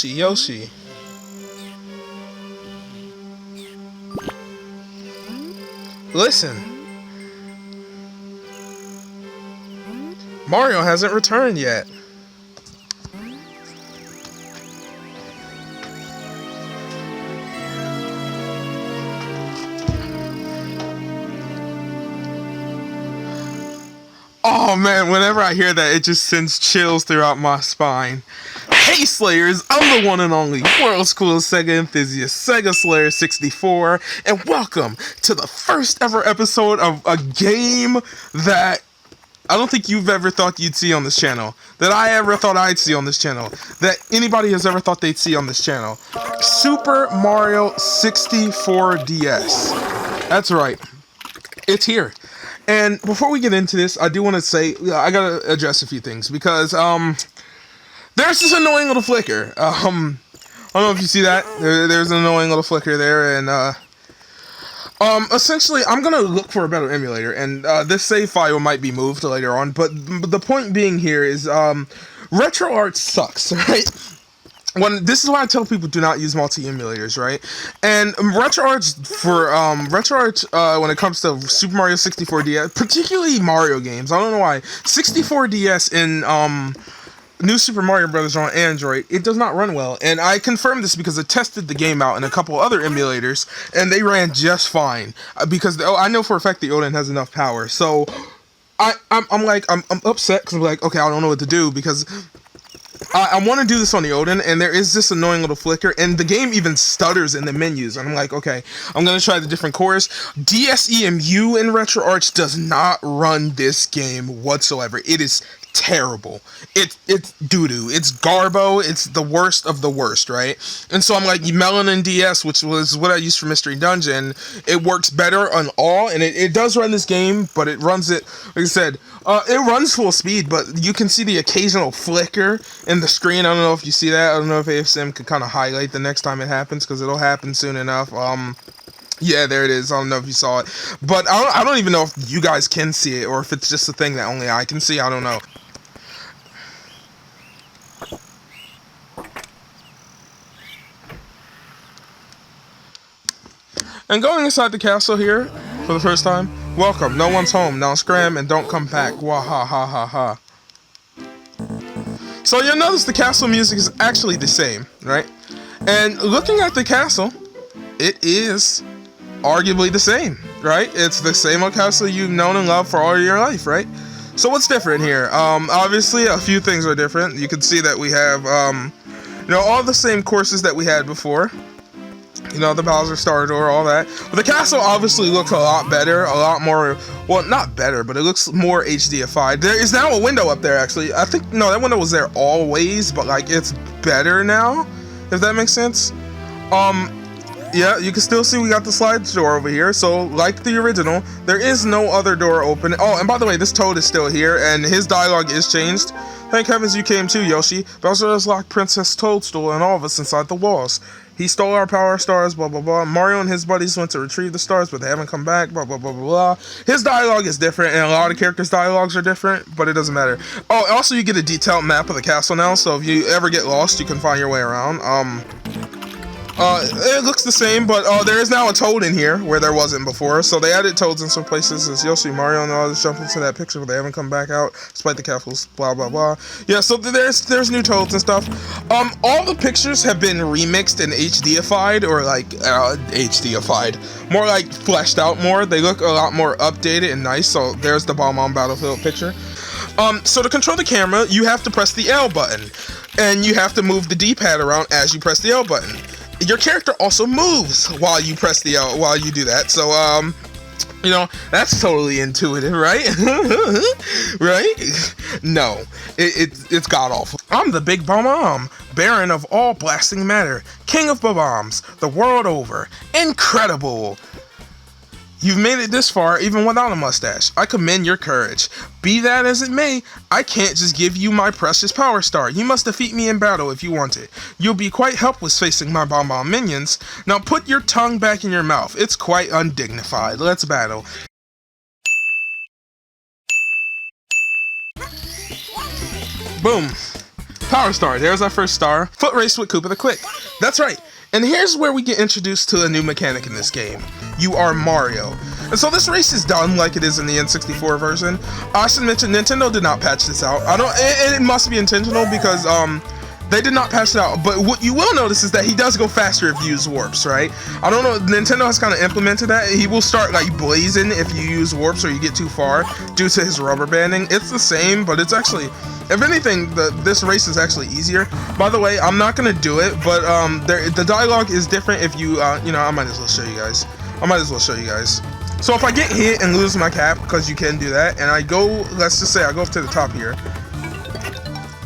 Yoshi. Listen. Mario hasn't returned yet. Oh man, whenever I hear that, it just sends chills throughout my spine. Hey Slayers, I'm the one and only world's coolest Sega enthusiast, Sega Slayer 64, and welcome to the first ever episode of a game that I don't think you've ever thought you'd see on this channel, that I ever thought I'd see on this channel, that anybody has ever thought they'd see on this channel. Super Mario 64 DS. That's right. It's here. And before we get into this, I do want to say, I gotta address a few things, because, there's this annoying little flicker. I don't know if you see that. There's an annoying little flicker there, and, essentially, I'm gonna look for a better emulator, and, this save file might be moved later on, but the point being here is, RetroArch sucks, right? This is why I tell people do not use multi-emulators, right? And RetroArch when it comes to Super Mario 64 DS, particularly Mario games, I don't know why, 64 DS in New Super Mario Bros. On Android, it does not run well. And I confirmed this because I tested the game out in a couple other emulators, and they ran just fine. Because I know for a fact the Odin has enough power. So I'm upset because I'm like, okay, I don't know what to do, because I want to do this on the Odin, and there is this annoying little flicker, and the game even stutters in the menus, and I'm like, okay, I'm going to try the different cores. DSEMU in RetroArch does not run this game whatsoever. It is terrible. It's doo-doo. It's garbo. It's the worst of the worst, right? And so I'm like, Melanin DS, which was what I used for Mystery Dungeon, it works better on all, and it does run this game, but it runs it, like I said, it runs full speed, but you can see the occasional flicker in the screen. I don't know if you see that. I don't know if AFSM could kind of highlight the next time it happens, because it'll happen soon enough. Yeah, there it is. I don't know if you saw it, but I don't even know if you guys can see it, or if it's just a thing that only I can see. I don't know. And going inside the castle here for the first time. Welcome. No one's home. Now scram and don't come back. Wah ha ha ha ha. So you'll notice the castle music is actually the same, right? And looking at the castle, it is arguably the same, right? It's the same old castle you've known and loved for all your life, right? So what's different here? Obviously a few things are different. You can see that we have, all the same courses that we had before. You know, the Bowser Star Door, all that. But the castle obviously looks a lot better, a lot more, well, not better, but it looks more HDified. There is now a window up there, actually. I think, no, that window was there always, but, like, it's better now, if that makes sense. Yeah, you can still see we got the slide door over here, so, like the original, there is no other door open. Oh, and by the way, this Toad is still here, and his dialogue is changed. Thank heavens you came too, Yoshi. Bowser has locked Princess Toadstool and all of us inside the walls. He stole our power stars, blah, blah, blah. Mario and his buddies went to retrieve the stars, but they haven't come back, blah, blah, blah, blah, blah. His dialogue is different, and a lot of characters' dialogues are different, but it doesn't matter. Oh, also you get a detailed map of the castle now, so if you ever get lost, you can find your way around. It looks the same, but there is now a Toad in here where there wasn't before. So they added Toads in some places. As Yoshi, Mario, and others jump into that picture, but they haven't come back out despite the castles. Blah blah blah. Yeah, so there's new Toads and stuff. All the pictures have been remixed and HDified, or like HDified, more like fleshed out more. They look a lot more updated and nice. So there's the Bob-omb Battlefield picture. So to control the camera, you have to press the L button, and you have to move the D-pad around as you press the L button. your character also moves while you press the L, while you do that. So, you know, that's totally intuitive, right? Right? No, it's god-awful. I'm the Big Bob-omb, Baron of all blasting matter, King of Bob-ombs, the world over. Incredible! You've made it this far even without a mustache. I commend your courage. Be that as it may, I can't just give you my precious power star. You must defeat me in battle if you want it. You'll be quite helpless facing my Bob-omb minions. Now put your tongue back in your mouth. It's quite undignified. Let's battle. Boom. Power star. There's our first star. Foot race with Koopa the Quick. That's right. And here's where we get introduced to a new mechanic in this game. You are Mario. And so this race is done like it is in the N64 version. I should mention Nintendo did not patch this out. It must be intentional because they did not patch it out. But what you will notice is that he does go faster if you use warps, right? I don't know, Nintendo has kind of implemented that. He will start like blazing if you use warps or you get too far due to his rubber banding. It's the same, but it's actually, if anything, this race is actually easier. By the way, I'm not gonna do it, but the dialogue is different if you, you know, I might as well show you guys. So if I get hit and lose my cap, because you can do that, and I go, let's just say I go up to the top here,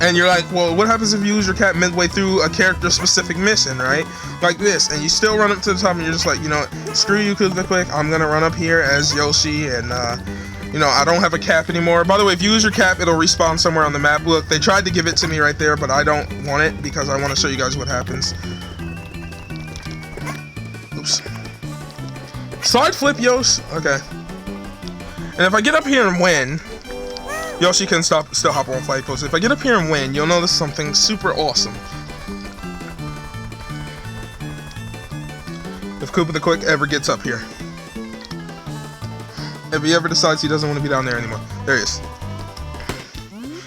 and you're like, well, what happens if you lose your cap midway through a character-specific mission, right? Like this, and you still run up to the top, and you're just like, you know what, screw you, Koopa the Quick, I'm gonna run up here as Yoshi, and, you know, I don't have a cap anymore. By the way, if you lose your cap, it'll respawn somewhere on the map. Look, they tried to give it to me right there, but I don't want it, because I want to show you guys what happens. Oops. Side flip Yoshi. Okay. And if I get up here and win, Yoshi can still hop on flight post. If I get up here and win, you'll notice something super awesome. If Koopa the Quick ever gets up here. If he ever decides he doesn't want to be down there anymore. There he is.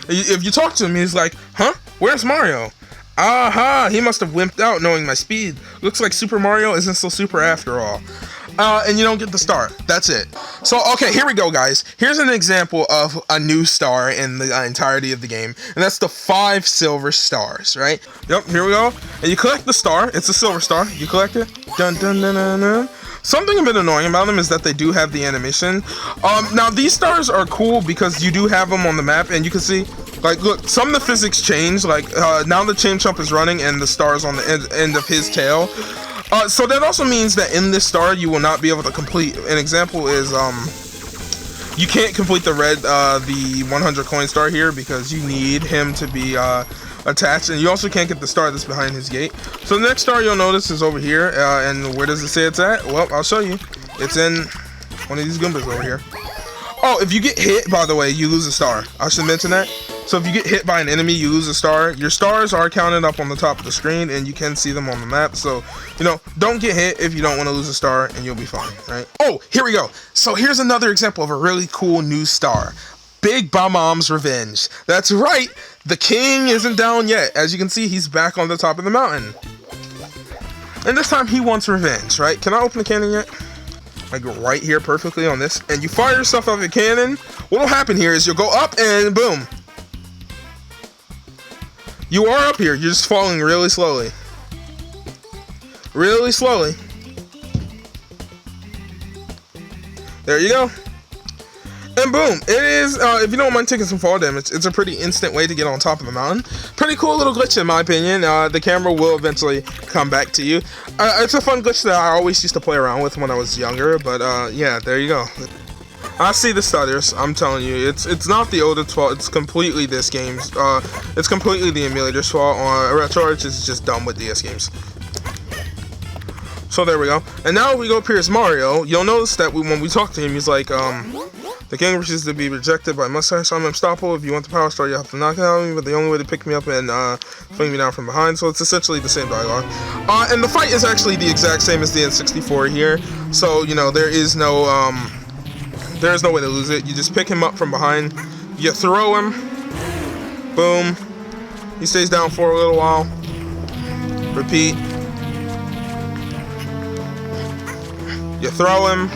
If you talk to him, he's like, huh? Where's Mario? Aha! He must have wimped out knowing my speed. Looks like Super Mario isn't so super after all. And you don't get the star. That's it. So, okay, here we go, guys. Here's an example of a new star in the entirety of the game. And that's the 5 silver stars, right? Yep, here we go. And you collect the star. It's a silver star. You collect it. Dun, dun, dun, dun, dun. Something a bit annoying about them is that they do have the animation. Now, these stars are cool because you do have them on the map. And you can see, like, look, some of the physics change. Like, now the Chain Chomp is running and the star is on the end of his tail. So that also means that in this star you will not be able to complete. An example is you can't complete the 100 coin star here because you need him to be attached, and you also can't get the star that's behind his gate. So the next star you'll notice is over here, and where does it say it's at? Well, I'll show you. It's in one of these Goombas over here. Oh, if you get hit, by the way, you lose a star. I should mention that. So if you get hit by an enemy, you lose a star. Your stars are counted up on the top of the screen, and you can see them on the map. So, you know, don't get hit if you don't want to lose a star, and you'll be fine, right? Oh, here we go. So here's another example of a really cool new star. Big Bob-omb's Revenge. That's right. The king isn't down yet. As you can see, he's back on the top of the mountain. And this time he wants revenge, right? Can I open the cannon yet? Like right here perfectly on this. And you fire yourself off the cannon. What'll happen here is you'll go up and boom. You are up here. You're just falling really slowly. Really slowly. There you go. And boom, it is, if you don't mind taking some fall damage, it's a pretty instant way to get on top of the mountain. Pretty cool little glitch in my opinion. The camera will eventually come back to you. It's a fun glitch that I always used to play around with when I was younger, but yeah, there you go. I see the stutters, I'm telling you. It's not the Oda's fault, it's completely this game's, it's completely the emulator's fault. RetroArch is just dumb with DS games. So there we go. And now we go up here as Mario. You'll notice that when we talk to him, he's like, the king wishes to be rejected by mustache. I'm unstoppable. If you want the power star, you have to knock it out of me, but the only way to pick me up and fling me down from behind. So it's essentially the same dialogue. And the fight is actually the exact same as the N64 here. So, you know, there is no way to lose it. You just pick him up from behind. You throw him. Boom. He stays down for a little while. Repeat. You throw him.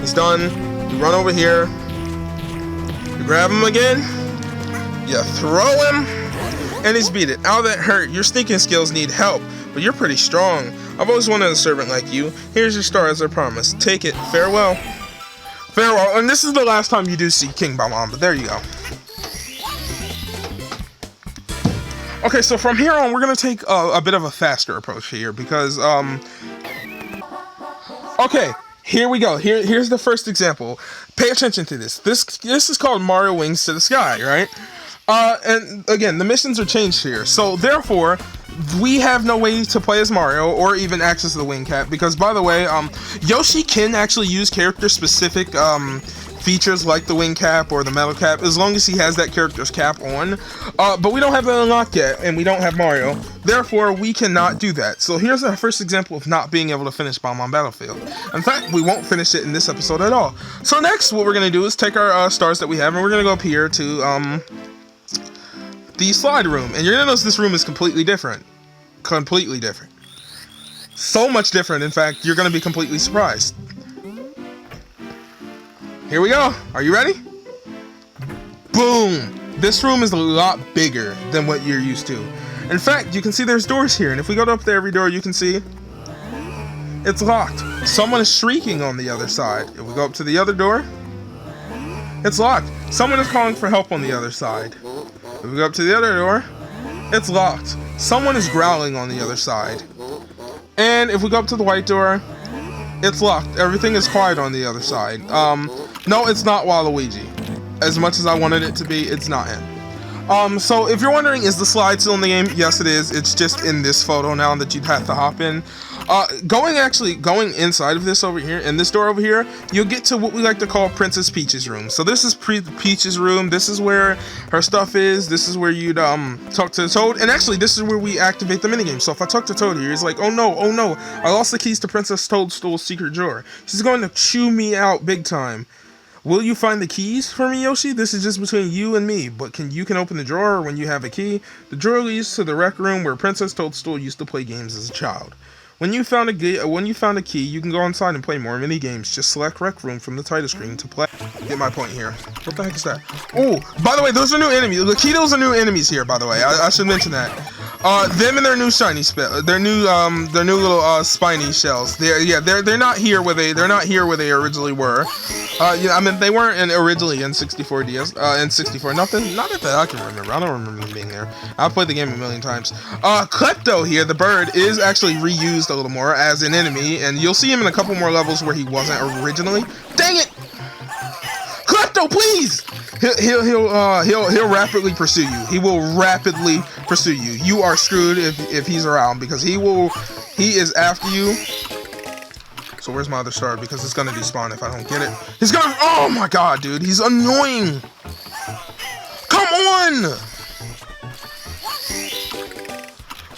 He's done. You run over here. You grab him again. You throw him. and he's beat it. Ow, that hurt. Your sneaking skills need help, but you're pretty strong. I've always wanted a servant like you. Here's your star as I promised. Take it. Farewell. Farewell. And this is the last time you do see King Bob-omb, but there you go. Okay, so from here on, we're going to take a bit of a faster approach here, because, okay, here we go. Here's the first example. Pay attention to this. This is called Mario Wings to the Sky, right? And again, the missions are changed here. So therefore, we have no way to play as Mario or even access the wing cap, because by the way, Yoshi can actually use character-specific features like the wing cap or the metal cap, as long as he has that character's cap on. But we don't have that unlocked yet, and we don't have Mario. Therefore, we cannot do that. So here's our first example of not being able to finish Bob-omb Battlefield. In fact, we won't finish it in this episode at all. So next, what we're going to do is take our stars that we have, and we're going to go up here to the slide room. And you're going to notice this room is completely different. Completely different. So much different, in fact, you're going to be completely surprised. Here we go. Are you ready? Boom! This room is a lot bigger than what you're used to. In fact, you can see there's doors here, and if we go up to every door, you can see it's locked. Someone is shrieking on the other side. If we go up to the other door, it's locked. Someone is calling for help on the other side. If we go up to the other door, it's locked. Someone is growling on the other side. And if we go up to the white door, it's locked. Everything is quiet on the other side. No, it's not Waluigi. As much as I wanted it to be, it's not him. So if you're wondering, is the slide still in the game? Yes, it is. It's just in this photo now that you'd have to hop in. Going inside of this over here, in this door over here, you'll get to what we like to call Princess Peach's room. So this is Peach's room. This is where her stuff is. This is where you'd talk to Toad. And actually, this is where we activate the minigame. So if I talk to Toad here, he's like, oh no, I lost the keys to Princess Toadstool's secret drawer. She's going to chew me out big time. Will you find the keys for me, Yoshi? This is just between you and me, but you can open the drawer when you have a key. The drawer leads to the rec room where Princess Toadstool used to play games as a child. When you found a key, you can go inside and play more mini games. Just select Rec Room from the title screen to play. Get my point here. What the heck is that? Oh, by the way, those are new enemies. Lakitos are new enemies here, by the way. I should mention that. Them and their new shiny their new little spiny shells. They're not here where they originally were. I mean, they weren't originally in 64 DS, in 64. Not that I can remember. I don't remember them being there. I've played the game a million times. Klepto here, the bird, is actually reused a little more as an enemy, and you'll see him in a couple more levels where he wasn't originally. Dang it! Klepto, please! He'll rapidly pursue you. He will rapidly pursue you. You are screwed if he's around, because he is after you. So where's my other star? Because it's gonna despawn if I don't get it. He's gonna. Oh my god, dude, he's annoying. Come on!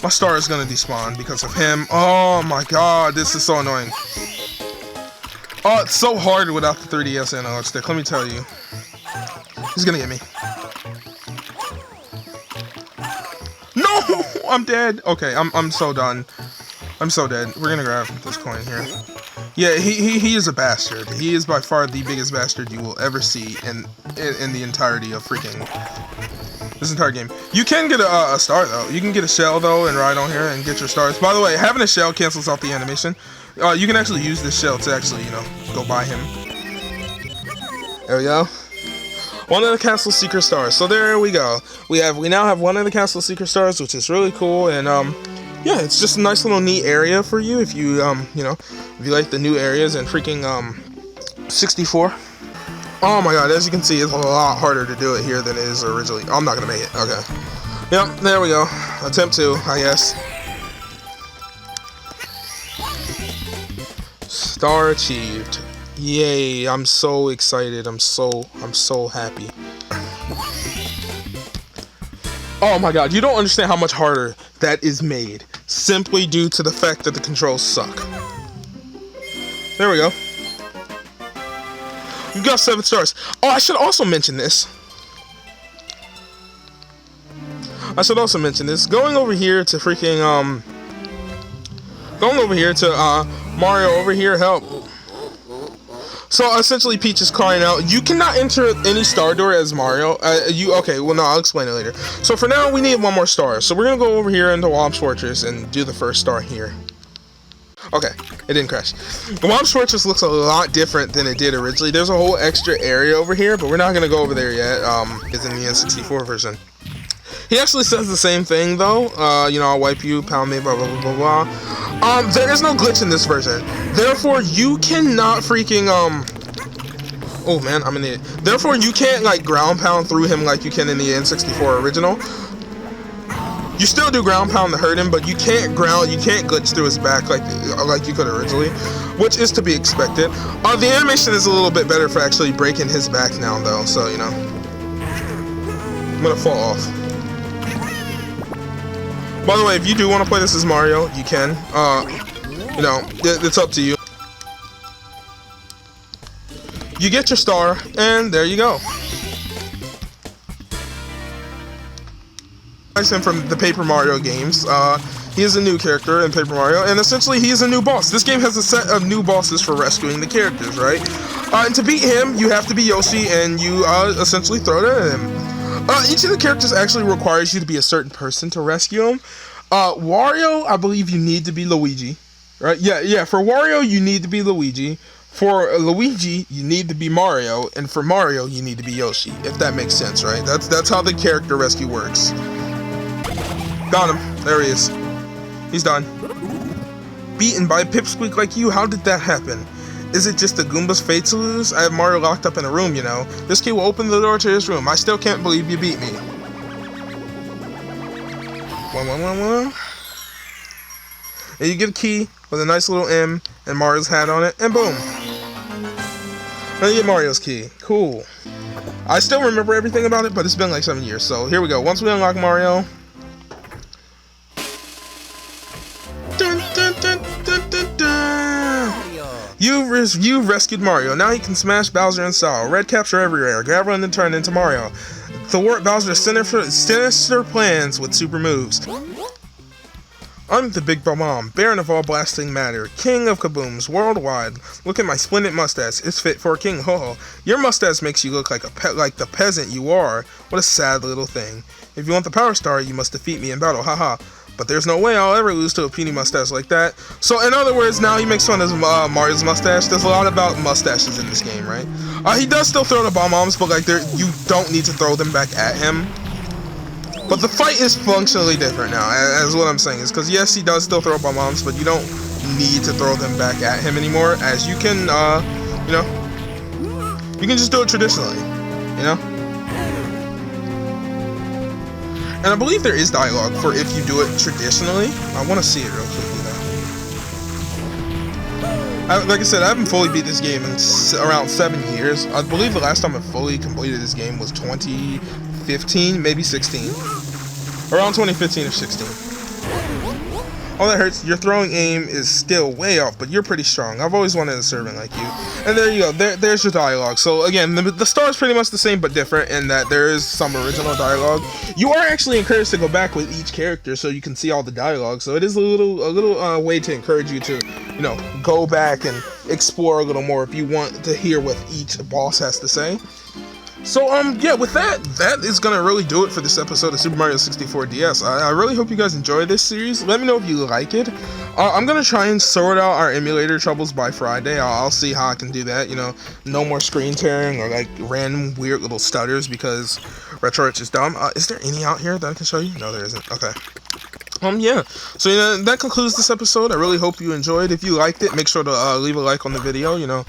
My star is gonna despawn because of him. Oh my god, this is so annoying. Oh, it's so hard without the 3DS analog stick. Let me tell you. He's gonna get me. No, I'm dead. Okay, I'm so done. I'm so dead. We're gonna grab this coin here. Yeah, he is a bastard. He is by far the biggest bastard you will ever see in the entirety of freaking this entire game. You can get a star though. You can get a shell though and ride on here and get your stars. By the way, having a shell cancels out the animation. You can actually use this shell to actually, go buy him. There we go. One of the castle secret stars. So there we go. We now have one of the castle secret stars, which is really cool. And yeah, it's just a nice little neat area for you if you if you like the new areas and freaking 64. Oh my god, as you can see, it's a lot harder to do it here than it is originally. Oh, I'm not gonna make it. Okay. Yep, there we go. Attempt 2, I guess. Star achieved. Yay, I'm so excited. I'm so happy. Oh my god, you don't understand how much harder that is made simply due to the fact that the controls suck. There we go. We've got 7 stars. Oh, I should also mention this. Going over here to freaking Mario over here, help. So essentially, Peach is crying out, you cannot enter any star door as Mario. Okay, well, no, I'll explain it later. So for now, we need one more star. So we're going to go over here into Wobb's Fortress and do the first star here. Okay, it didn't crash. The Wobb's Fortress looks a lot different than it did originally. There's a whole extra area over here, but we're not going to go over there yet. It's in the N64 version. He actually says the same thing, though. You know, I'll wipe you, pound me, blah, blah, blah, blah, blah. There is no glitch in this version. Therefore, you cannot freaking, oh, man, I'm an idiot. Therefore, you can't, like, ground pound through him like you can in the N64 original. You still do ground pound to hurt him, but you can't glitch through his back like you could originally, which is to be expected. The animation is a little bit better for actually breaking his back now, though, so, you know. I'm gonna fall off. By the way, if you do want to play this as Mario, you can. You know, it's up to you. You get your star, and there you go. Him from the Paper Mario games. He is a new character in Paper Mario, and essentially he is a new boss. This game has a set of new bosses for rescuing the characters, right? And to beat him, you have to be Yoshi, and you essentially throw it at him. Each of the characters actually requires you to be a certain person to rescue him. Wario, I believe you need to be Luigi, right? Yeah. For Wario, you need to be Luigi. For Luigi, you need to be Mario, and for Mario, you need to be Yoshi. If that makes sense, right? That's how the character rescue works. Got him. There he is. He's done. Beaten by a pipsqueak like you? How did that happen? Is it just the Goomba's fate to lose? I have Mario locked up in a room, you know. This key will open the door to his room. I still can't believe you beat me. One. And you get a key with a nice little M and Mario's hat on it, and boom. Now you get Mario's key. Cool. I still remember everything about it, but it's been like 7 years. So here we go. Once we unlock Mario... You've rescued Mario. Now he can smash Bowser in style. Red caps are everywhere. Grab one and turn into Mario. Thwart Bowser's sinister plans with super moves. I'm the Big Bob-omb, Baron of all blasting matter, King of kabooms worldwide. Look at my splendid mustache. It's fit for a king. Ho! Your mustache makes you look like the peasant you are. What a sad little thing. If you want the power star, you must defeat me in battle. Haha. But there's no way I'll ever lose to a puny mustache like that. So in other words, now he makes fun of Mario's mustache. There's a lot about mustaches in this game, right? He does still throw the Bob-ombs, but like you don't need to throw them back at him. But the fight is functionally different now, as what I'm saying is, because yes, he does still throw Bob-ombs, but you don't need to throw them back at him anymore, as you can, you know, you can just do it traditionally, you know? And I believe there is dialogue for if you do it traditionally. I want to see it real quickly though. Like I said, I haven't fully beat this game in around 7 years. I believe the last time I fully completed this game was 2015, maybe 16. Around 2015 or 16. Oh, that hurts. Your throwing aim is still way off, but you're pretty strong. I've always wanted a servant like you. And there you go. There's your dialogue. So again, the star is pretty much the same, but different in that there is some original dialogue. You are actually encouraged to go back with each character so you can see all the dialogue. So it is a little way to encourage you to, you know, go back and explore a little more if you want to hear what each boss has to say. So, yeah, with that is gonna really do it for this episode of Super Mario 64 DS. I really hope you guys enjoy this series. Let me know if you like it. I'm gonna try and sort out our emulator troubles by Friday. I'll see how I can do that, you know, no more screen tearing or, like, random weird little stutters because RetroArch is dumb. Is there any out here that I can show you? No, there isn't. Okay. Yeah, so that concludes this episode. I really hope you enjoyed. If you liked it, make sure to leave a like on the video, you know.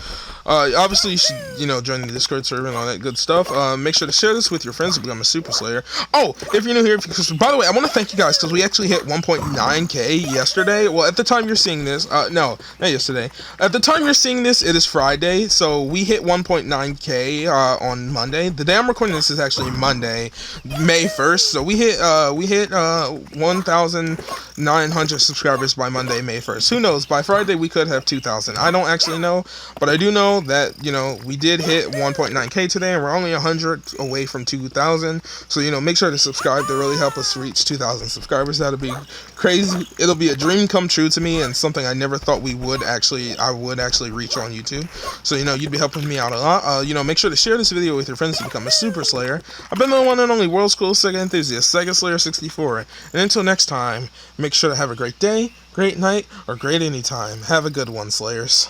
Obviously, you should, you know, join the Discord server and all that good stuff. Make sure to share this with your friends to become a Super Slayer. Oh, if you're new here, because, by the way, I want to thank you guys, because we actually hit 1.9k yesterday. Well, at the time you're seeing this, no, not yesterday. At the time you're seeing this, it is Friday, so we hit 1.9k on Monday. The day I'm recording this is actually Monday, May 1st, so we hit 1,000 900 subscribers by Monday, May 1st. Who knows? By Friday, we could have 2,000. I don't actually know, but I do know that, we did hit 1.9K today, and we're only 100 away from 2,000. So, make sure to subscribe to really help us reach 2,000 subscribers. That'll be crazy. It'll be a dream come true to me, and something I never thought I would actually reach on YouTube. So, you'd be helping me out a lot. Make sure to share this video with your friends to become a Super Slayer. I've been the one and only World's Coolest Sega Enthusiast, Sega Slayer 64. And until next time, make sure to have a great day, great night, or great anytime. Have a good one, Slayers.